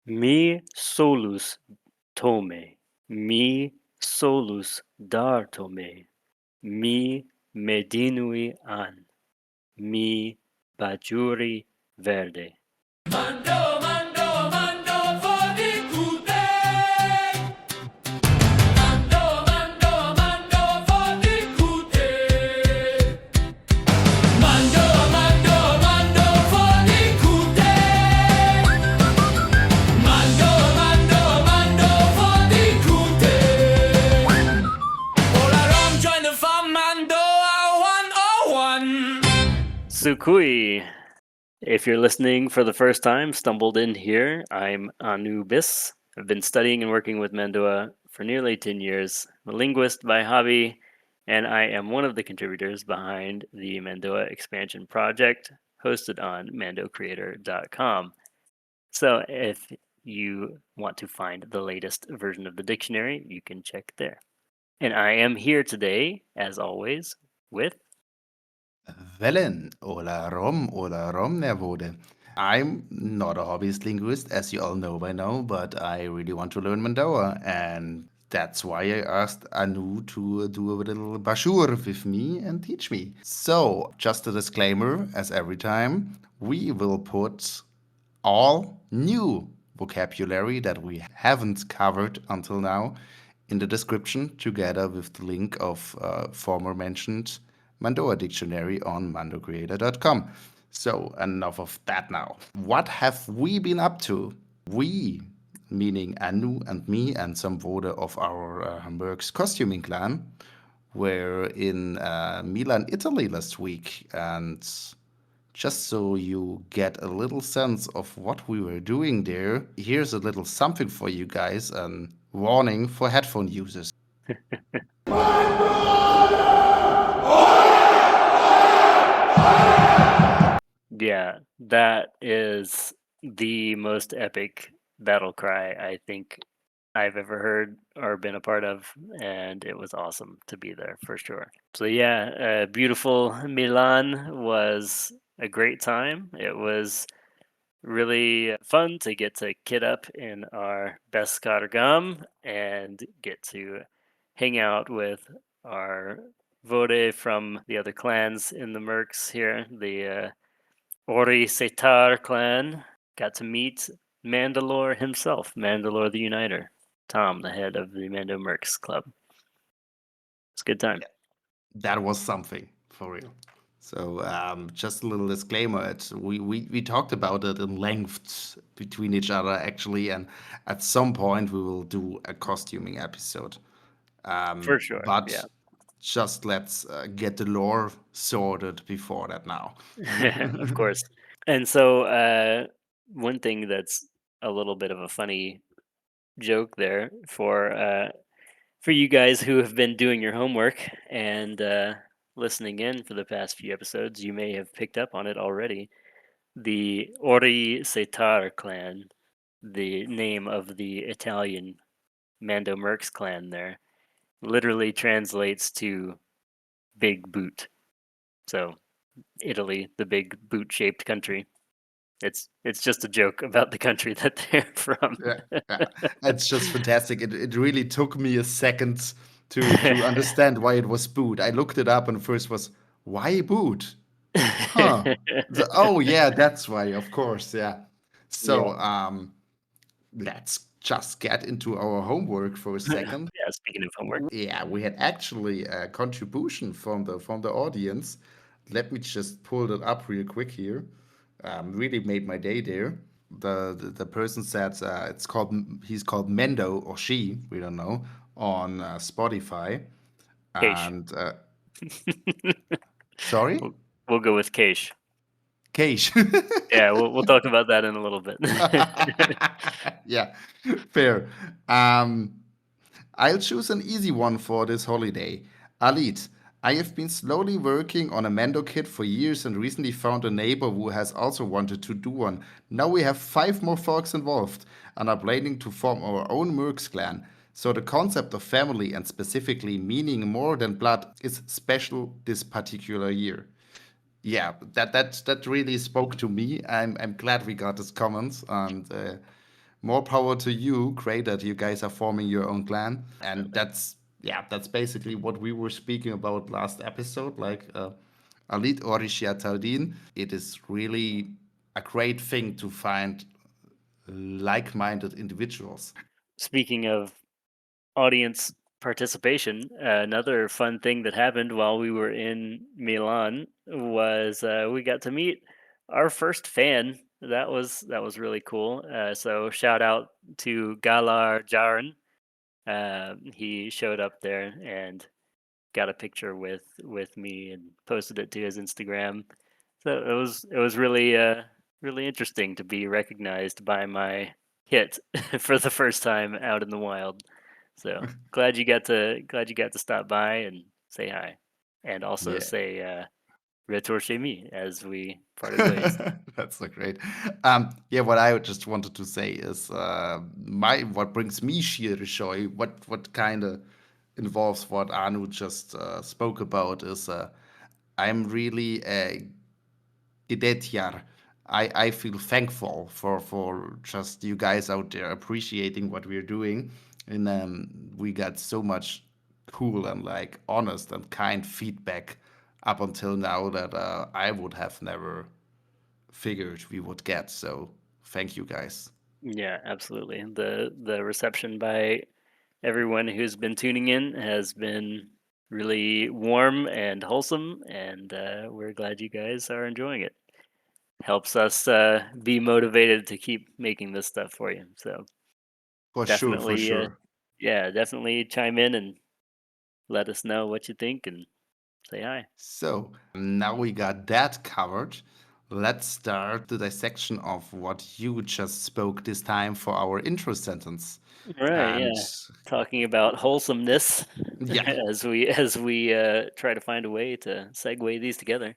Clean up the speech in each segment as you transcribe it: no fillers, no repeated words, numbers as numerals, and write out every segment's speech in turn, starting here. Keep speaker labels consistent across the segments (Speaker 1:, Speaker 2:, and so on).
Speaker 1: Mi solus tome, mi solus dar'tome, mi medinui an, mi bajuri verde.
Speaker 2: Mando for the Kute. Mando for the Kute. Mando for the Kute. Mando for the Kute. Olarom join the farm, Mando'a 101.
Speaker 1: Sukui! If you're listening for the first time, stumbled in here, I'm Anubis. I've been studying and working with Mando'a for nearly 10 years. I'm a linguist by hobby, and I am one of the contributors behind the Mando'a expansion project hosted on mandocreator.com. So if you want to find the latest version of the dictionary, you can check there. And I am here today, as always, with
Speaker 3: Velin, Olarom Nervode. I'm not a hobbyist linguist, as you all know by now, but I really want to learn Mando'a, and that's why I asked Anu to do a little bashur with me and teach me. So, just a disclaimer, as every time, we will put all new vocabulary that we haven't covered until now in the description, together with the link of former mentioned Mando'a dictionary on mandocreator.com. So, enough of that now. What have we been up to? We, meaning Anu and me and some voter of our Mercs costuming clan, were in Milan, Italy last week, and just so you get a little sense of what we were doing there, here's a little something for you guys, and warning for headphone users.
Speaker 1: Yeah, that is the most epic battle cry I think I've ever heard or been a part of, and it was awesome to be there for sure. So yeah, beautiful Milan was a great time. It was really fun to get to kit up in our best Gum and get to hang out with our Vode from the other clans in the Mercs here, the Ori Setar clan. Got to meet Mandalore himself, Mandalore the Uniter, Tom, the head of the Mando Mercs Club. It's a good time.
Speaker 3: That was something, for real. So, just a little disclaimer. We talked about it in length between each other, actually, and at some point we will do a costuming episode.
Speaker 1: For sure,
Speaker 3: But
Speaker 1: yeah.
Speaker 3: just let's get the lore sorted before that now.
Speaker 1: Of course. And so, one thing that's a little bit of a funny joke there for you guys who have been doing your homework and listening in for the past few episodes, you may have picked up on it already. The Ori Setar clan, the name of the Italian Mando Mercs clan there, literally translates to big boot. So, Italy, the big boot-shaped country. It's just a joke about the country that they're from.
Speaker 3: Yeah. It's just fantastic. It really took me a second to understand why it was boot. I looked it up and first was why boot? Huh. Oh yeah, that's why, of course, yeah.
Speaker 1: Yeah.
Speaker 3: So let's just get into our homework for a second.
Speaker 1: Yeah, speaking of homework.
Speaker 3: Yeah, we had actually a contribution from the audience. Let me just pull that up real quick here. Really made my day there. The person said he's called Mendo or she, we don't know, on Spotify.
Speaker 1: Kaysh.
Speaker 3: And sorry,
Speaker 1: We'll go with Kaysh.
Speaker 3: Kaysh.
Speaker 1: Yeah, we'll talk about that in a little bit.
Speaker 3: Yeah, fair. I'll choose an easy one for this holiday. Alit, I have been slowly working on a Mando kit for years and recently found a neighbor who has also wanted to do one. Now we have 5 more folks involved and are planning to form our own Mercs clan. So the concept of family and specifically meaning more than blood is special this particular year. Yeah, that really spoke to me. I'm glad we got this comments, and more power to you. Great that you guys are forming your own clan, and
Speaker 1: Definitely.
Speaker 3: that's basically what we were speaking about last episode. Like Alit Orishia Taldin, it is really a great thing to find like-minded individuals.
Speaker 1: Speaking of audience participation, another fun thing that happened while we were in Milan was we got to meet our first fan. That was really cool. So shout out to Galar Jaran. He showed up there and got a picture with me and posted it to his Instagram. So it was really interesting to be recognized by my hit for the first time out in the wild. So glad you got to stop by and say hi, and also
Speaker 3: Yeah.
Speaker 1: say retour chez me as we parted ways.
Speaker 3: That's so great. Yeah, what I just wanted to say is my what brings me sheer joy, what kind of involves what Anu just spoke about is I'm really Idetjar. I feel thankful for just you guys out there appreciating what we're doing, and we got so much cool and like honest and kind feedback up until now that I would have never figured we would get. So thank you guys.
Speaker 1: Yeah, absolutely. The reception by everyone who's been tuning in has been really warm and wholesome, and we're glad you guys are enjoying it. Helps us be motivated to keep making this stuff for you. So
Speaker 3: For sure, for
Speaker 1: definitely,
Speaker 3: sure.
Speaker 1: yeah, definitely chime in and let us know what you think and say hi.
Speaker 3: So now we got that covered. Let's start the dissection of what you just spoke this time for our intro sentence.
Speaker 1: Right,
Speaker 3: And
Speaker 1: yeah. Talking about wholesomeness
Speaker 3: yeah.
Speaker 1: as we try to find a way to segue these together.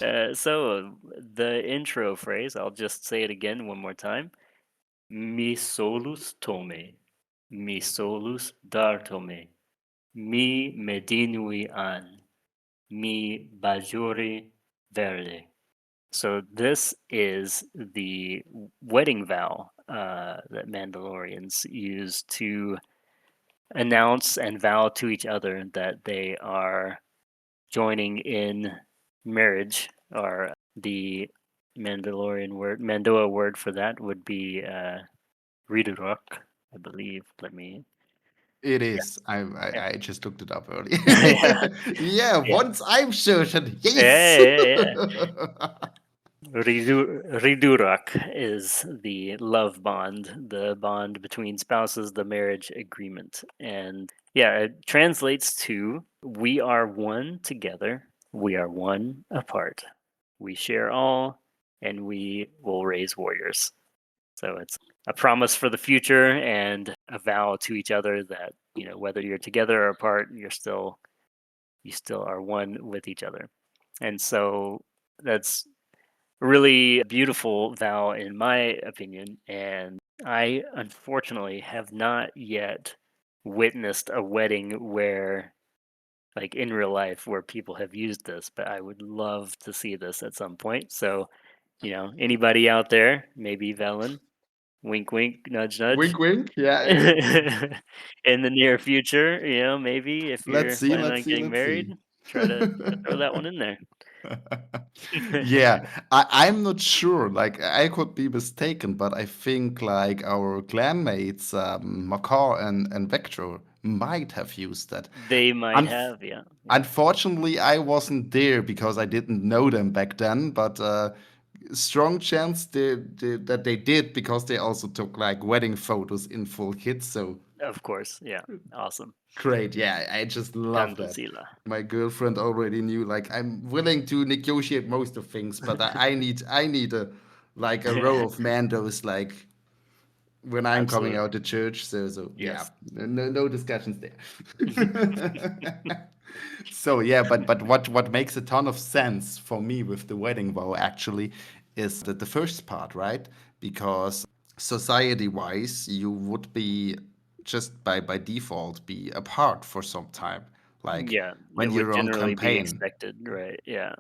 Speaker 1: Um, so the intro phrase, I'll just say it again one more time. Mi solus tome, mi solus dartome, mi medinui an, mi bajori verde. So this is the wedding vow that Mandalorians use to announce and vow to each other that they are joining in marriage. Or the Mandalorian word, Mando'a word for that would be Ridurok, I believe. Let me.
Speaker 3: It
Speaker 1: Yeah.
Speaker 3: is.
Speaker 1: Yeah.
Speaker 3: I just looked it up earlier.
Speaker 1: Yeah.
Speaker 3: Yeah,
Speaker 1: Yeah.
Speaker 3: once I'm certain,
Speaker 1: Yeah.
Speaker 3: yes.
Speaker 1: Yeah. Yeah. Ridurak is the love bond, the bond between spouses, the marriage agreement. And yeah, it translates to we are one together, we are one apart. We share all, and we will raise warriors. So it's a promise for the future and a vow to each other that, whether you're together or apart, you still are one with each other. And so that's really beautiful vow in my opinion, and I unfortunately have not yet witnessed a wedding where, like, in real life, where people have used this, but I would love to see this at some point. So, anybody out there, maybe Velin, wink wink, nudge nudge,
Speaker 3: Wink, wink. Yeah, yeah.
Speaker 1: in the near future, maybe if
Speaker 3: Let's
Speaker 1: you're
Speaker 3: see,
Speaker 1: planning
Speaker 3: let's
Speaker 1: on
Speaker 3: see,
Speaker 1: getting
Speaker 3: let's
Speaker 1: married,
Speaker 3: see.
Speaker 1: try to throw that one in there.
Speaker 3: Yeah, I'm not sure. Like, I could be mistaken, but I think like our clanmates, Makar and Vector, might have used that.
Speaker 1: They might
Speaker 3: Unf
Speaker 1: have, yeah, yeah.
Speaker 3: Unfortunately, I wasn't there because I didn't know them back then, but strong chance that they did because they also took like wedding photos in full kit. So
Speaker 1: Of course, yeah. Awesome.
Speaker 3: great. Yeah, I just love that.
Speaker 1: Tanzila.
Speaker 3: My girlfriend already knew like I'm willing to negotiate most of things, but I need a row of Mandos like when I'm coming
Speaker 1: Absolutely.
Speaker 3: out to church. So yeah,
Speaker 1: Yes.
Speaker 3: no discussions there. So yeah, but what makes a ton of sense for me with the wedding vow actually is that the first part, right? Because society wise, you would be just by default be apart for some time, like
Speaker 1: Yeah, it
Speaker 3: when
Speaker 1: would
Speaker 3: you're on
Speaker 1: generally be
Speaker 3: campaign.
Speaker 1: expected, right? Yeah.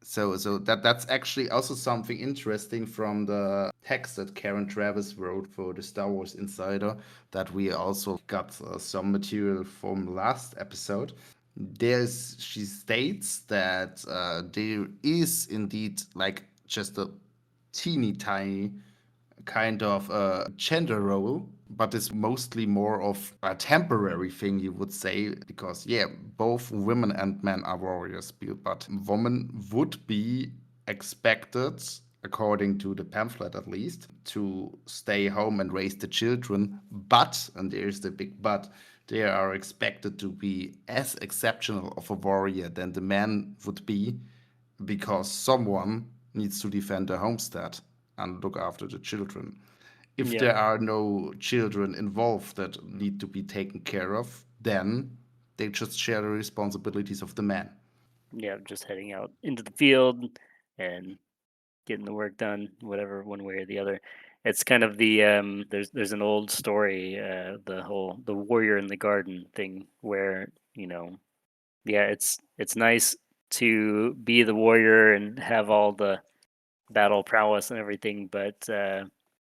Speaker 3: So that's actually also something interesting from the text that Karen Travis wrote for the Star Wars Insider that we also got some material from last episode. There's She states that there is indeed like just a teeny tiny kind of a gender role, but it's mostly more of a temporary thing, you would say, because, yeah, both women and men are warriors, but women would be expected, according to the pamphlet at least, to stay home and raise the children, but, and there's the big but, they are expected to be as exceptional of a warrior than the man would be because someone needs to defend the homestead and look after the children. If
Speaker 1: Yeah,
Speaker 3: there are no children involved that need to be taken care of, then they just share the responsibilities of the man.
Speaker 1: yeah, just heading out into the field and getting the work done, whatever, one way or the other. It's kind of the there's an old story, the whole the warrior in the garden thing, where yeah, it's nice to be the warrior and have all the battle prowess and everything, but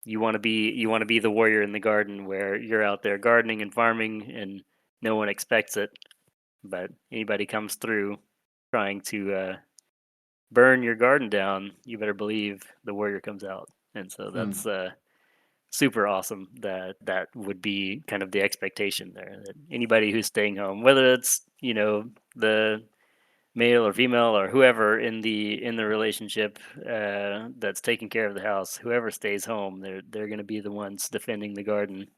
Speaker 1: you want to be the warrior in the garden where you're out there gardening and farming and no one expects it, but anybody comes through trying to burn your garden down, you better believe the warrior comes out. And so that's super awesome that that would be kind of the expectation there, that anybody who's staying home, whether it's the male or female or whoever in the relationship that's taking care of the house, whoever stays home, they're going to be the ones defending the garden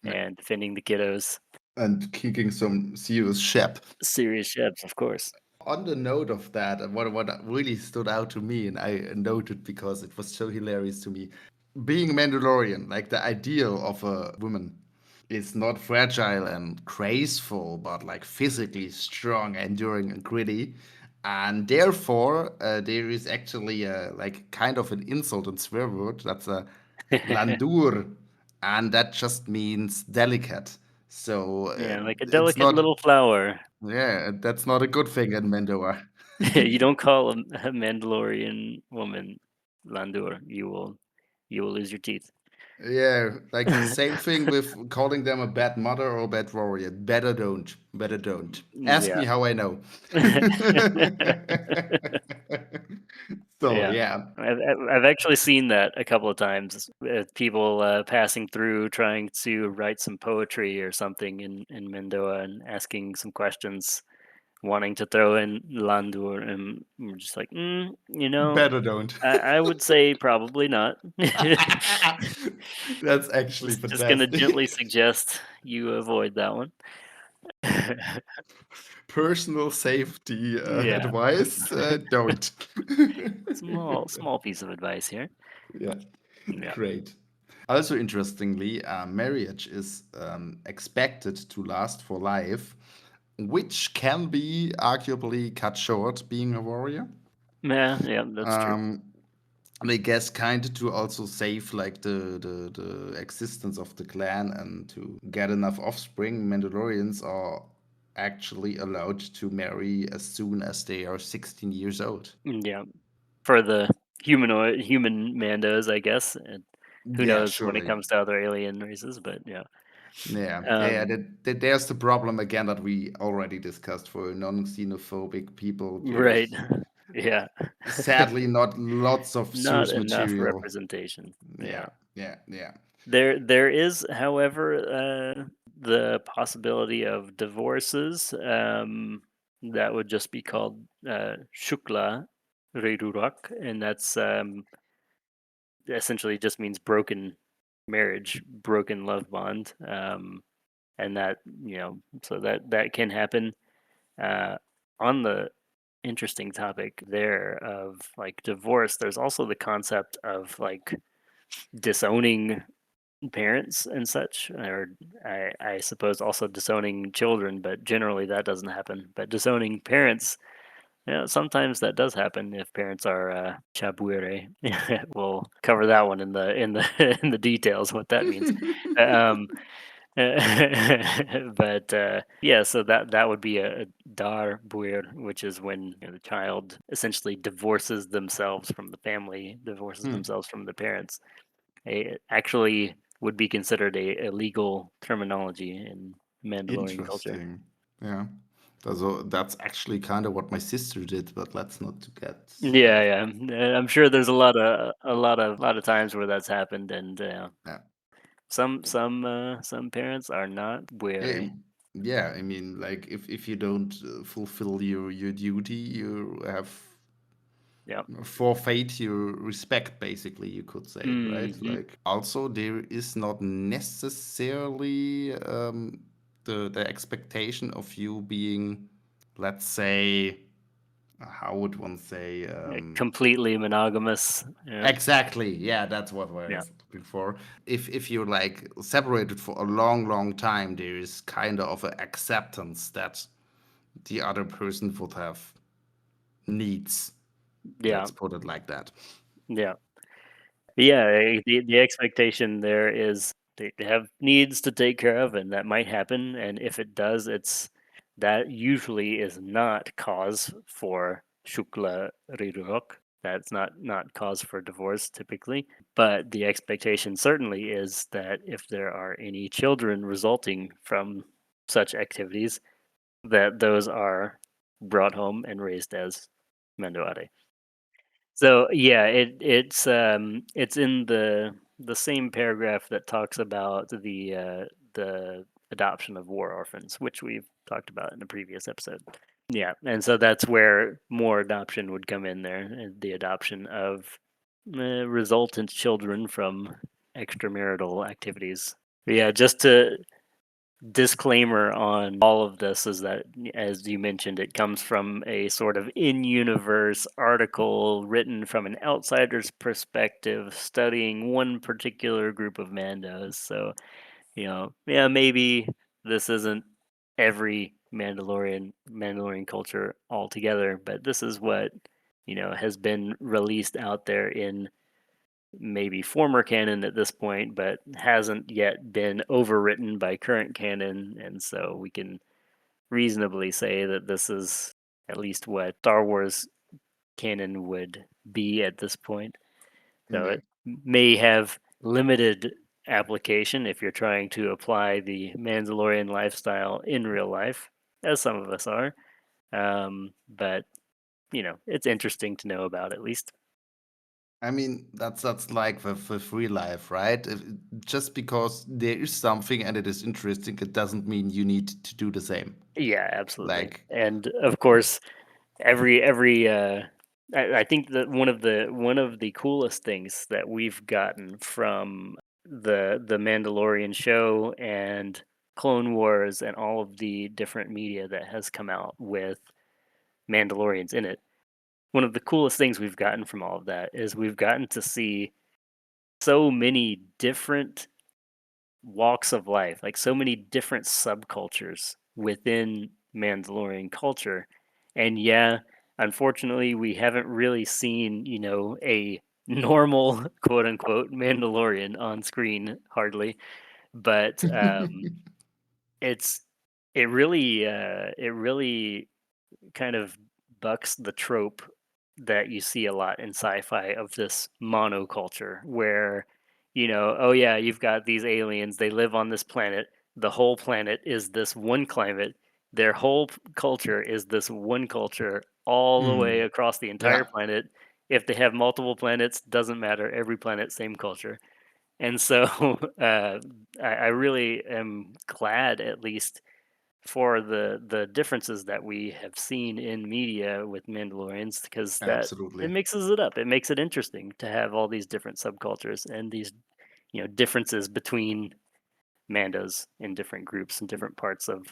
Speaker 1: and defending the kiddos.
Speaker 3: And kicking some serious shep.
Speaker 1: Serious ships, of course.
Speaker 3: On the note of that, what really stood out to me, and I noted because it was so hilarious to me, being Mandalorian, like the ideal of a woman, is not fragile and graceful, but like physically strong, enduring, and gritty. And therefore, there is actually like kind of an insult and swear word. That's a landur, and that just means delicate. So
Speaker 1: Yeah, like a
Speaker 3: it's
Speaker 1: delicate
Speaker 3: not,
Speaker 1: little flower.
Speaker 3: yeah, that's not a good thing in Mando'a.
Speaker 1: You don't call a Mandalorian woman Landur. You will lose your teeth.
Speaker 3: Yeah, like same thing with calling them a bad mother or a bad warrior. Better don't. Better don't. Ask
Speaker 1: Yeah.
Speaker 3: me how I know. So
Speaker 1: Yeah.
Speaker 3: yeah,
Speaker 1: I've actually seen that a couple of times with people passing through trying to write some poetry or something in Mando'a and asking some questions, wanting to throw in Landur, and we're just like,
Speaker 3: better don't.
Speaker 1: I would say probably not.
Speaker 3: That's actually
Speaker 1: Just gonna gently
Speaker 3: fantastic.
Speaker 1: suggest you avoid that one.
Speaker 3: Personal safety
Speaker 1: Yeah,
Speaker 3: advice, don't.
Speaker 1: small piece of advice here.
Speaker 3: Yeah,
Speaker 1: Yeah.
Speaker 3: great. Also, interestingly, marriage is expected to last for life, which can be arguably cut short being a warrior.
Speaker 1: Yeah, yeah, that's true.
Speaker 3: And I guess kind of to also save like the existence of the clan and to get enough offspring, Mandalorians are actually allowed to marry as soon as they are 16 years old.
Speaker 1: Yeah, for the human Mandos, I guess. And who
Speaker 3: Yeah,
Speaker 1: knows when it
Speaker 3: surely.
Speaker 1: comes to other alien races, but yeah.
Speaker 3: Yeah, yeah.
Speaker 1: Um,
Speaker 3: There's the problem again that we already discussed for non-xenophobic people.
Speaker 1: right.
Speaker 3: There's
Speaker 1: Yeah.
Speaker 3: sadly not lots of
Speaker 1: Not
Speaker 3: source
Speaker 1: enough
Speaker 3: material.
Speaker 1: representation. Yeah.
Speaker 3: Yeah, yeah, yeah.
Speaker 1: There is, however, the possibility of divorces. That would just be called shukla reirurak, and that's essentially just means broken marriage, broken love bond, and that so that can happen. On the interesting topic there of like divorce, there's also the concept of like disowning parents and such, or I suppose also disowning children, but generally that doesn't happen. But disowning parents, sometimes that does happen if parents are chabuere. We'll cover that one in the in the in the details what that means. Um, But yeah, so that would be a dar buir, which is when the child essentially divorces themselves from the family, divorces
Speaker 3: Hmm.
Speaker 1: themselves from the parents. It actually would be considered a legal terminology in Mandalorian culture.
Speaker 3: Interesting. Yeah. So that's actually kind of what my sister did, but let's not to get
Speaker 1: Yeah, yeah. I'm sure there's a lot of times where that's happened, and
Speaker 3: yeah.
Speaker 1: some parents are not
Speaker 3: Yeah,
Speaker 1: wary.
Speaker 3: yeah, I mean, like if you don't fulfill your duty, you have
Speaker 1: Yeah.
Speaker 3: forfeit your respect, basically, you could say, right?
Speaker 1: Hmm.
Speaker 3: Like also there is not necessarily the expectation of you being, let's say, how would one say,
Speaker 1: Completely monogamous. Yeah.
Speaker 3: exactly, yeah, that's what I
Speaker 1: Yeah.
Speaker 3: was looking for. If you're like separated for a long time, there is kind of an acceptance that the other person would have needs.
Speaker 1: Yeah.
Speaker 3: Let's put it like that.
Speaker 1: Yeah. Yeah, the expectation there is they have needs to take care of, and that might happen. And if it does, that usually is not cause for shukla rirok. That's not cause for divorce typically. But the expectation certainly is that if there are any children resulting from such activities, that those are brought home and raised as Mando'ade. So yeah, it's in the same paragraph that talks about the adoption of war orphans, which we've talked about in a previous episode. Yeah, and so that's where more adoption would come in there, and the adoption of resultant children from extramarital activities. Yeah, just to disclaimer on all of this is that, as you mentioned, it comes from a sort of in universe article written from an outsider's perspective, studying one particular group of Mandos. So, yeah, maybe this isn't every Mandalorian culture altogether, but this is what, has been released out there in maybe former canon at this point, but hasn't yet been overwritten by current canon, and so we can reasonably say that this is at least what Star Wars canon would be at this point. So
Speaker 3: Yeah.
Speaker 1: it may have limited application if you're trying to apply the Mandalorian lifestyle in real life, as some of us are. But it's interesting to know about at least.
Speaker 3: I mean, that's like the free life, right? Just because there is something and it is interesting, it doesn't mean you need to do the same.
Speaker 1: Yeah, absolutely.
Speaker 3: Like,
Speaker 1: And of course, every I think that one of the coolest things that we've gotten from the Mandalorian show and Clone Wars and all of the different media that has come out with Mandalorians in it. One of the coolest things we've gotten from all of that is we've gotten to see so many different walks of life, like so many different subcultures within Mandalorian culture. And yeah, unfortunately, we haven't really seen, a normal quote unquote Mandalorian on screen hardly, but it's it really kind of bucks the trope that you see a lot in sci-fi of this monoculture where oh yeah, you've got these aliens, they live on this planet, the whole planet is this one climate, their whole culture is this one culture all the way
Speaker 3: mm,
Speaker 1: across the entire
Speaker 3: yeah,
Speaker 1: planet. If they have multiple planets, doesn't matter, every planet same culture. And so I really am glad, at least for the differences that we have seen in media with Mandalorians, because that it
Speaker 3: absolutely.
Speaker 1: mixes it up. It makes it interesting to have all these different subcultures and these differences between Mandos in different groups and different parts of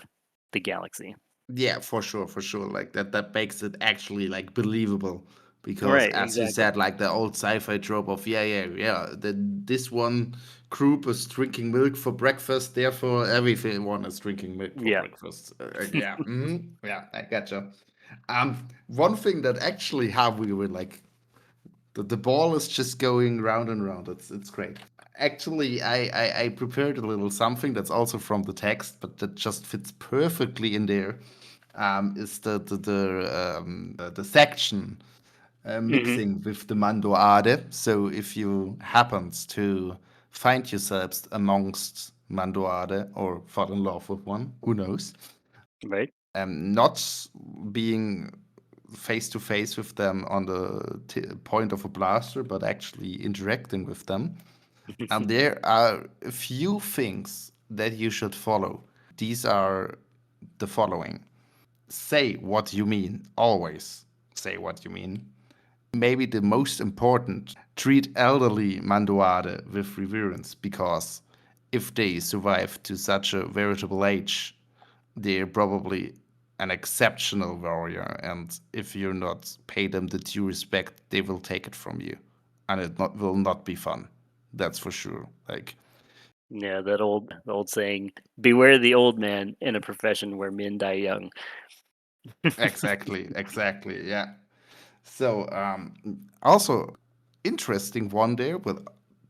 Speaker 1: the galaxy.
Speaker 3: Yeah, for sure, for sure. Like that makes it actually like believable. Because
Speaker 1: Right,
Speaker 3: as you
Speaker 1: exactly.
Speaker 3: said, like the old sci-fi trope of yeah, this one group is drinking milk for breakfast, therefore everyone is drinking milk for
Speaker 1: Yeah.
Speaker 3: breakfast. Yeah, yeah, I gotcha. One thing that actually how we were like The ball is just going round and round. It's great. Actually, I prepared a little something that's also from the text, but that just fits perfectly in there. Is the section
Speaker 1: Hmm.
Speaker 3: mixing with the Mando'ade. So if you happens to find yourselves amongst Mando'ade or fall in love with one, who knows?
Speaker 1: Right.
Speaker 3: Not being face to face with them on the point of a blaster, but actually interacting with them. And there are a few things that you should follow. These are the following: say what you mean, always say what you mean. Maybe the most important, treat elderly Mando'ade with reverence, because if they survive to such a veritable age, they're probably an exceptional warrior, and if you not pay them the due respect, they will take it from you, and will not be fun. That's for sure. Like,
Speaker 1: Yeah, that old saying, "Beware the old man in a profession where men die young."
Speaker 3: exactly, exactly, yeah. So, also interesting one there, but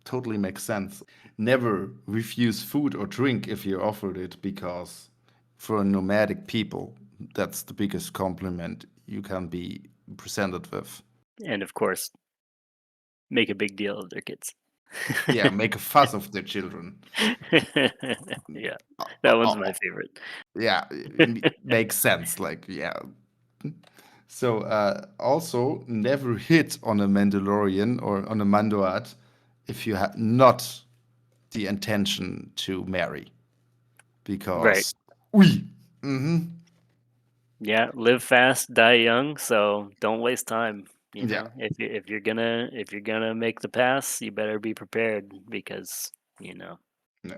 Speaker 3: totally makes sense. Never refuse food or drink if you're offered it, because for a nomadic people, that's the biggest compliment you can be presented with.
Speaker 1: And of course, make a big deal of their kids.
Speaker 3: Yeah, make a fuss of their children.
Speaker 1: Yeah,
Speaker 3: Uh, uh,
Speaker 1: that one's my
Speaker 3: uh,
Speaker 1: favorite.
Speaker 3: yeah, makes sense. Like, yeah. So, also never hit on a Mandalorian or on a Mando'ad if you have not the intention to marry,
Speaker 1: Right.
Speaker 3: because we. Hmm.
Speaker 1: Yeah, live fast, die young, so don't waste time.
Speaker 3: Yeah.
Speaker 1: If you're gonna make the pass, you better be prepared because, you know,
Speaker 3: Yeah.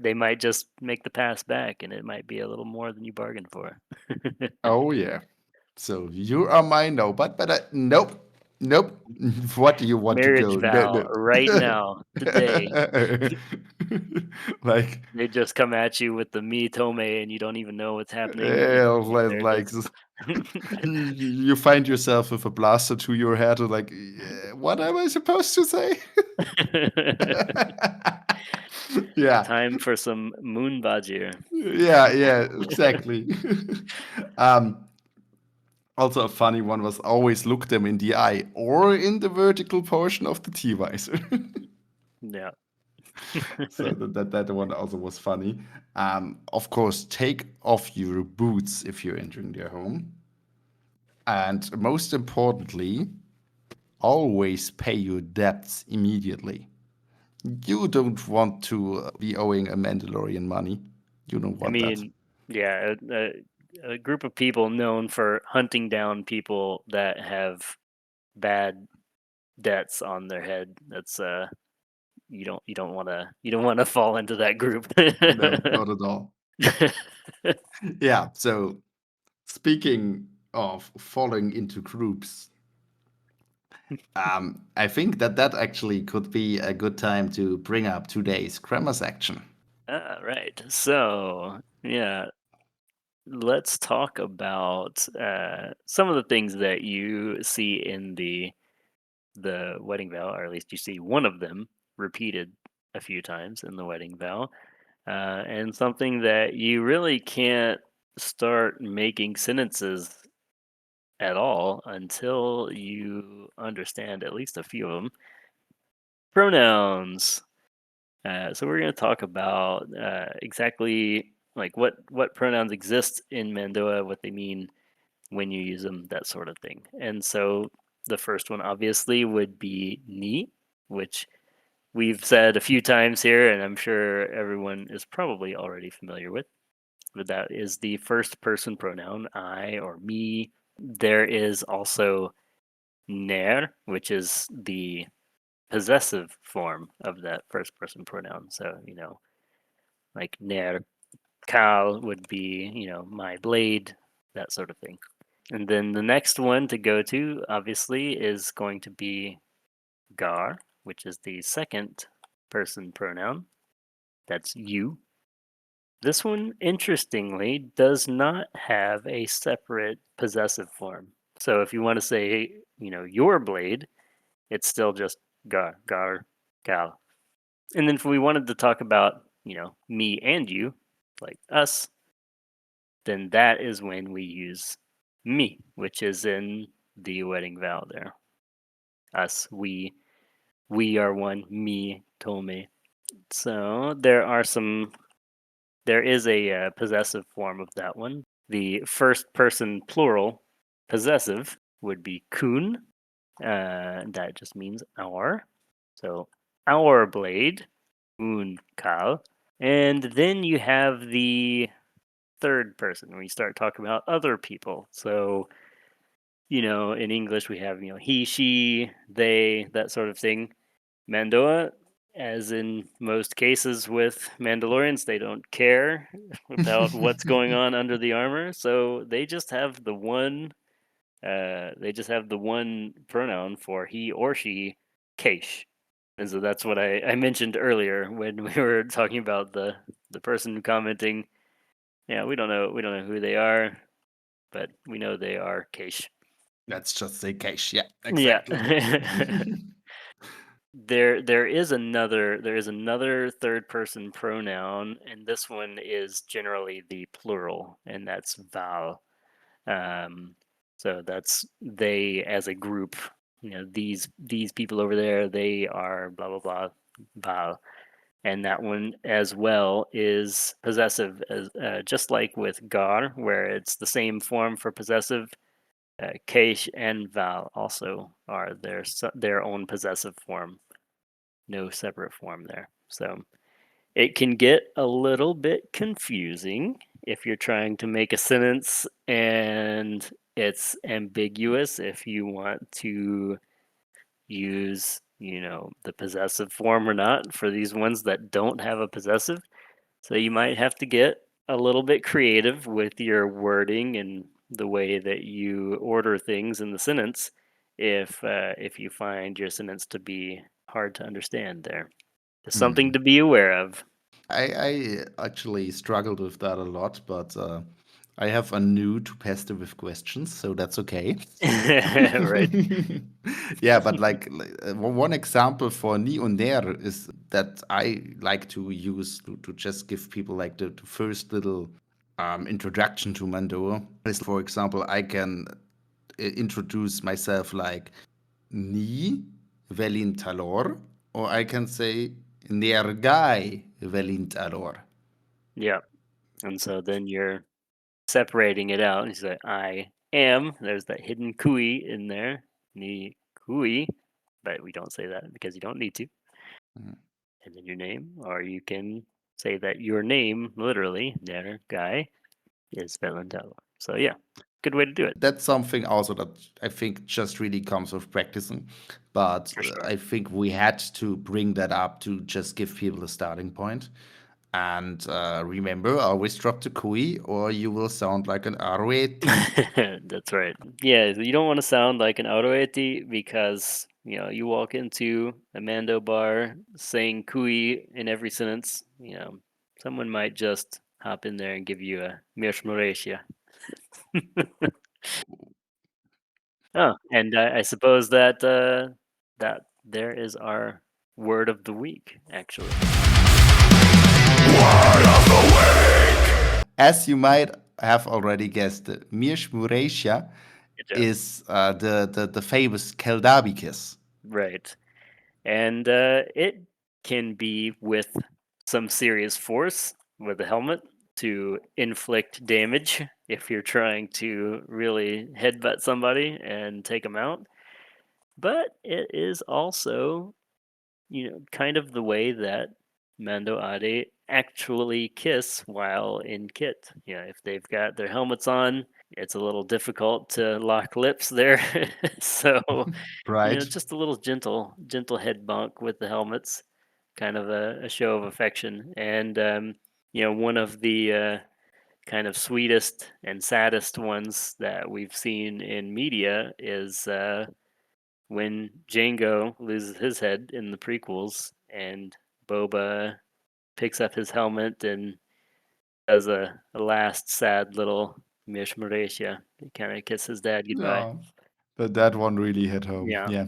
Speaker 1: they might just make the pass back and it might be a little more than you bargained for.
Speaker 3: Oh yeah. So you are mine, no, but nope, nope. What do you want to
Speaker 1: Marriage
Speaker 3: go? No,
Speaker 1: vow
Speaker 3: no.
Speaker 1: right now, today.
Speaker 3: Like,
Speaker 1: They just come at you with the me tome and you don't even know what's happening. They're
Speaker 3: like
Speaker 1: just
Speaker 3: you find yourself with a blaster to your head, and like, yeah, what am I supposed to say? Yeah,
Speaker 1: time for some moon bajir.
Speaker 3: yeah, exactly. um, Also, a funny one was always look them in the eye or in the vertical portion of the T visor.
Speaker 1: Yeah.
Speaker 3: So that one also was funny. Of course, take off your boots if you're entering their home, and most importantly, always pay your debts immediately. You don't want to be owing a Mandalorian money. You don't
Speaker 1: I
Speaker 3: want that.
Speaker 1: mean, yeah, a group of people known for hunting down people that have bad debts on their head. That's you don't want to fall into that group.
Speaker 3: No, not at all. Yeah. So speaking of falling into groups, I think that actually could be a good time to bring up today's grammar section.
Speaker 1: Right. So, yeah, let's talk about some of the things that you see in the wedding vow, or at least you see one of them repeated a few times in the wedding vow, and something that you really can't start making sentences at all until you understand at least a few of them. Pronouns. So we're going to talk about exactly like what pronouns exist in Mando'a, what they mean when you use them, that sort of thing. And so the first one obviously would be ni, which we've said a few times here, and I'm sure everyone is probably already familiar with. But that is the first person pronoun, I or me. There is also ner, which is the possessive form of that first person pronoun. So, like ner kal would be, my blade, that sort of thing. And then the next one to go to, obviously, is going to be gar, which is the second person pronoun. That's you. This one, interestingly, does not have a separate possessive form. So if you want to say, your blade, it's still just gar, gal. And then if we wanted to talk about, me and you, like us, then that is when we use me, which is in the wedding vow there. Us, we are one, me, tome. So there is a possessive form of that one. The first person plural possessive would be Cuun. That just means our. So our blade, un kal. And then you have the third person when you start talking about other people. So, in English we have, he, she, they, that sort of thing. Mando'a, as in most cases with Mandalorians, they don't care about what's going on under the armor, so they just have the one. They just have the one pronoun for he or she, Kaysh, and so that's what I mentioned earlier when we were talking about the person commenting. Yeah, we don't know who they are, but we know they are Kaysh.
Speaker 3: Let's just say Kaysh. Yeah,
Speaker 1: Yeah.
Speaker 3: exactly.
Speaker 1: There is another third person pronoun, and this one is generally the plural, and that's val. Um, so that's they as a group. These people over there, they are blah blah blah val, and that one as well is possessive, as just like with gar, where it's the same form for possessive. Keish and val also are their own possessive form, no separate form there. So it can get a little bit confusing if you're trying to make a sentence and it's ambiguous if you want to use, the possessive form or not for these ones that don't have a possessive. So you might have to get a little bit creative with your wording and the way that you order things in the sentence if you find your sentence to be hard to understand there. Just something to be aware of.
Speaker 3: I actually struggled with that a lot, but I have a new to pester with questions, so that's okay.
Speaker 1: Right.
Speaker 3: Yeah, but one example for ni und der is that I like to use to just give people like the first little introduction to Mando'a. Is, for example, I can introduce myself like ni Velin talor, or I can say nergai Velin talor.
Speaker 1: Yeah. And so then you're separating it out. You say, I am. There's that hidden kui in there. Ni kui. But we don't say that because you don't need to. And then your name. Or you can say that your name, literally, der guy, is Velin. So yeah, good way to do it.
Speaker 3: That's something also that I think just really comes with practicing. But
Speaker 1: For sure.
Speaker 3: I think we had to bring that up to just give people a starting point. And remember, always drop the kui or you will sound like an ROAT.
Speaker 1: That's right. Yeah, you don't want to sound like an autoeti because you walk into a Mando bar saying "kui" in every sentence. Someone might just hop in there and give you a Mirshmoretia. Oh, and I suppose that there is our word of the week, actually.
Speaker 3: As you might have already guessed, Mirshmuretia
Speaker 1: Good job.
Speaker 3: is the famous Keldabi kiss.
Speaker 1: Right. And it can be with some serious force with a helmet to inflict damage if you're trying to really headbutt somebody and take them out. But it is also, kind of the way that Mando'ade actually kiss while in kit. If they've got their helmets on, it's a little difficult to lock lips there. So,
Speaker 3: Right?
Speaker 1: just a little gentle head bump with the helmets, kind of a show of affection. And, one of the kind of sweetest and saddest ones that we've seen in media is when Django loses his head in the prequels and Boba picks up his helmet and does a last sad little Mish Mauritia. He kind of kisses dad goodbye.
Speaker 3: No. But that one really hit home.
Speaker 1: Yeah.
Speaker 3: Yeah.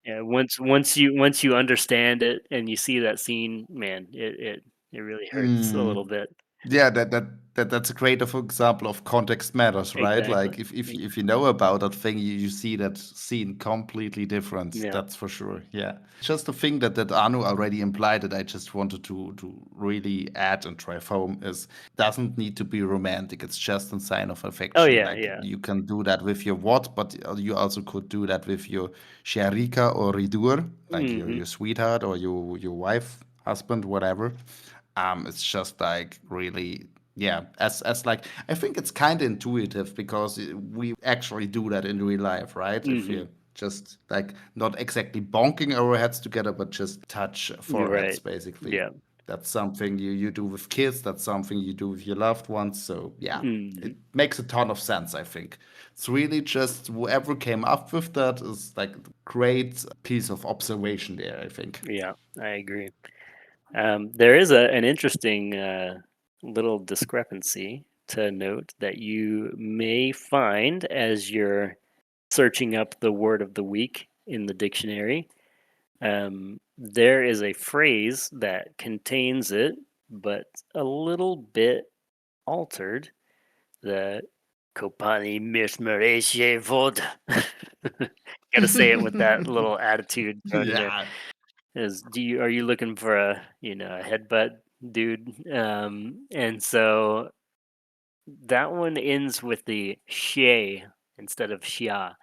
Speaker 1: Yeah, once you understand it and you see that scene, man, it really hurts a little
Speaker 3: Mm.
Speaker 1: bit.
Speaker 3: Yeah, that's a great of example of context matters, right?
Speaker 1: Exactly.
Speaker 3: Like if you know about that thing, you see that scene completely different.
Speaker 1: Yeah.
Speaker 3: That's for sure. Yeah, just the thing that Anu already implied that I just wanted to really add and drive home is doesn't need to be romantic. It's just a sign of
Speaker 1: Oh
Speaker 3: affection.
Speaker 1: yeah,
Speaker 3: Like
Speaker 1: yeah.
Speaker 3: you can do that with your what, but you also could do that with your sharika or ridur, like
Speaker 1: Mhm.
Speaker 3: your sweetheart or your wife, husband, whatever. It's just like really, yeah, as like I think it's kind of intuitive because we actually do that in real life, right? If
Speaker 1: Mhm.
Speaker 3: you just like not exactly bonking our heads together, but just touch
Speaker 1: You're
Speaker 3: foreheads,
Speaker 1: right.
Speaker 3: basically.
Speaker 1: Yeah.
Speaker 3: That's something you do with kids. That's something you do with your loved ones. So yeah, it
Speaker 1: Mhm.
Speaker 3: makes a ton of sense. I think it's really just whoever came up with that is like a great piece of observation there. I think.
Speaker 1: Yeah, I agree. There is an interesting little discrepancy to note that you may find as you're searching up the word of the week in the dictionary. There is a phrase that contains it, but a little bit altered. The Kopani Mirthmereche Vod. Gotta say it with that little attitude thrown in there.
Speaker 3: Yeah.
Speaker 1: Are you looking for a headbutt dude? And so that one ends with the she instead of xia.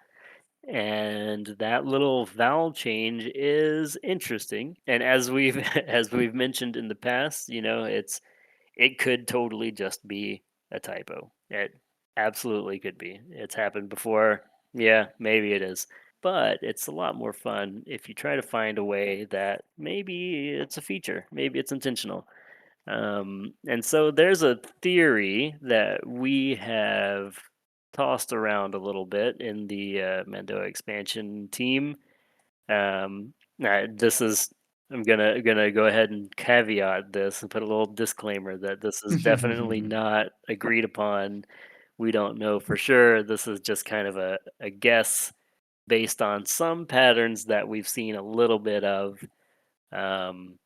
Speaker 1: And that little vowel change is interesting. And as we've as we've mentioned in the past, it could totally just be a typo. It absolutely could be. It's happened before. Yeah, maybe it is. But it's a lot more fun if you try to find a way that maybe it's a feature, maybe it's intentional. And so there's a theory that we have tossed around a little bit in the Mando'a expansion team. This is I'm gonna go ahead and caveat this and put a little disclaimer that this is definitely not agreed upon. We don't know for sure. This is just kind of a guess based on some patterns that we've seen a little bit of. Um,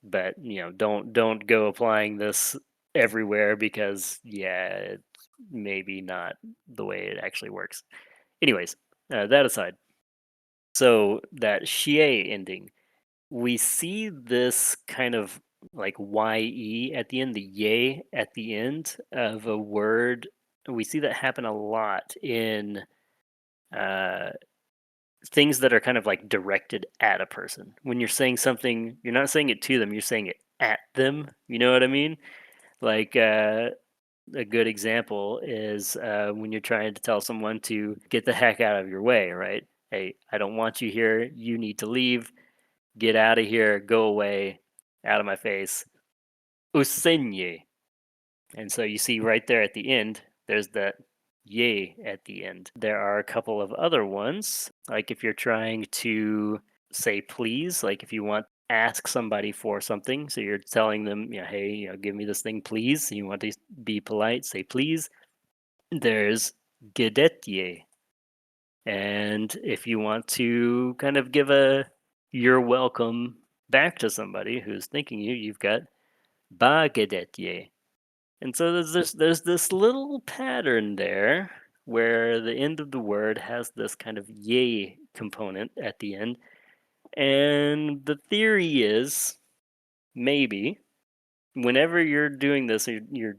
Speaker 1: but don't go applying this everywhere because yeah, it's maybe not the way it actually works. Anyways, that aside, so that xie ending, we see this kind of like ye at the end, the yay at the end of a word. We see that happen a lot in uh, things that are kind of like directed at a person. When you're saying something, you're not saying it to them, you're saying it at them. You know what I mean? Like a good example is when you're trying to tell someone to get the heck out of your way, right? Hey, I don't want you here. You need to leave. Get out of here. Go away. Out of my face. Usenye. And so you see right there at the end, there's that ye at the end. There are a couple of other ones, like if you're trying to say please, like if you want ask somebody for something, so you're telling them, hey, give me this thing, please. You want to be polite, say please. There's gedetje. And if you want to kind of give a you're welcome back to somebody who's thanking you, you've got ba gedetje. And so there's this little pattern there where the end of the word has this kind of yay component at the end. And the theory is maybe whenever you're doing this, you're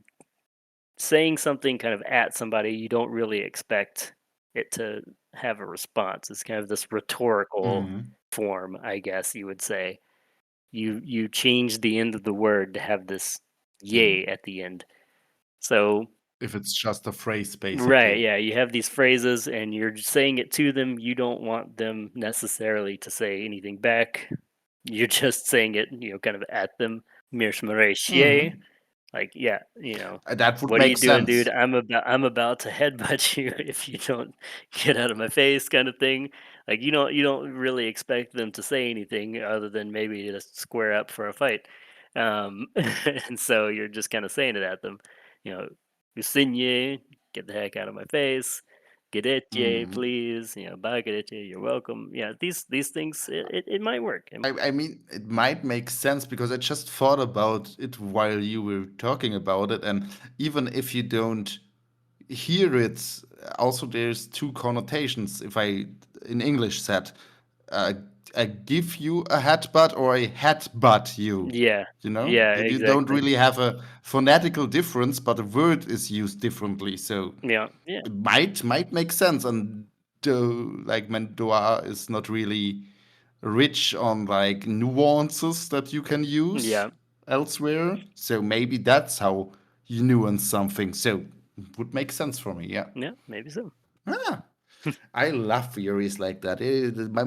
Speaker 1: saying something kind of at somebody, you don't really expect it to have a response. It's kind of this rhetorical
Speaker 3: Mhm.
Speaker 1: form, I guess you would say. You change the end of the word to have this
Speaker 3: Mhm.
Speaker 1: yay at the end. So
Speaker 3: If it's just a phrase,
Speaker 1: right,
Speaker 3: basically.
Speaker 1: yeah, you have these phrases and you're just saying it to them. You don't want them necessarily to say anything back. You're just saying it, kind of at them. Mir
Speaker 3: Mhm.
Speaker 1: like, yeah,
Speaker 3: That would
Speaker 1: what are you
Speaker 3: make
Speaker 1: doing, dude?
Speaker 3: sense.
Speaker 1: I'm about to headbutt you if you don't get out of my face, kind of thing. Like you don't really expect them to say anything other than maybe to square up for a fight. And so you're just kind of saying it at them. You know, Usinye, get the heck out of my face. Gidetje, please. Bye Gidetje, you're welcome. Yeah, these things, it might work.
Speaker 3: I mean, it might make sense because I just thought about it while you were talking about it, and even if you don't hear it, also there's two connotations. If I in English said, uh, I give you a headbutt or I headbutt you.
Speaker 1: Yeah,
Speaker 3: You know,
Speaker 1: yeah,
Speaker 3: you don't
Speaker 1: exactly.
Speaker 3: really have a phonetical difference, but the word is used differently. So
Speaker 1: Yeah, yeah,
Speaker 3: it might make sense. And like Mando'a is not really rich on like nuances that you can use
Speaker 1: yeah,
Speaker 3: elsewhere. So maybe that's how you nuance something. So it would make sense for me. Yeah.
Speaker 1: yeah. Maybe so.
Speaker 3: Ah, I love theories like that.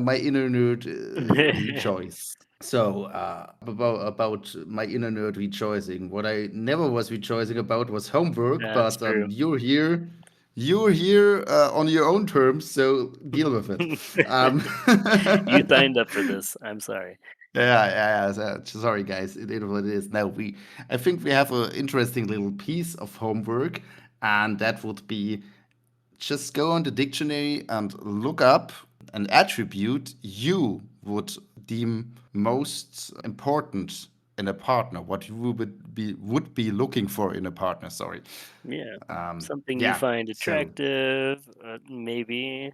Speaker 3: My inner nerd rejoice. So about my inner nerd rejoicing, what I never was rejoicing about was homework.
Speaker 1: That's
Speaker 3: But
Speaker 1: true.
Speaker 3: you're here on your own terms, so deal with it. Um,
Speaker 1: You signed up for this. I'm sorry.
Speaker 3: yeah. Sorry, guys. It is what it is. Now I think we have an interesting little piece of homework, and that would be just go on the dictionary and look up an attribute you would deem most important in a partner. What you would be looking for in a partner. Sorry.
Speaker 1: Yeah, something you
Speaker 3: Yeah.
Speaker 1: find
Speaker 3: So
Speaker 1: attractive, maybe,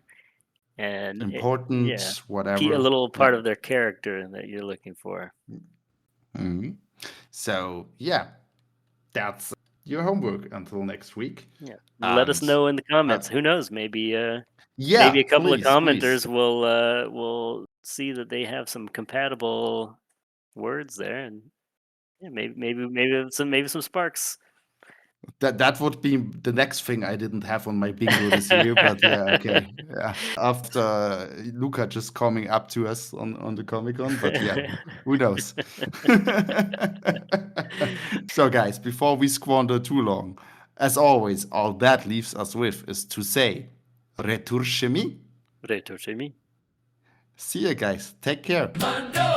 Speaker 1: and yeah,
Speaker 3: important,
Speaker 1: a
Speaker 3: whatever.
Speaker 1: little
Speaker 3: Yeah.
Speaker 1: part of their character that you're looking for.
Speaker 3: So yeah, that's your homework until next week.
Speaker 1: Yeah, let us
Speaker 3: And
Speaker 1: know in the
Speaker 3: uh,
Speaker 1: comments. Who knows? Maybe
Speaker 3: yeah,
Speaker 1: a couple of
Speaker 3: please.
Speaker 1: commenters will see that they have some compatible words there, and yeah, maybe some sparks.
Speaker 3: That would be the next thing I didn't have on my bingo this year, but yeah, okay. Yeah. After Luca just coming up to us on the Comic Con, but yeah, who knows? So, guys, before we squander too long, as always, all that leaves us with is to say, retour chez me.
Speaker 1: Retortemi.
Speaker 3: See you guys. Take care.
Speaker 2: Mando'a.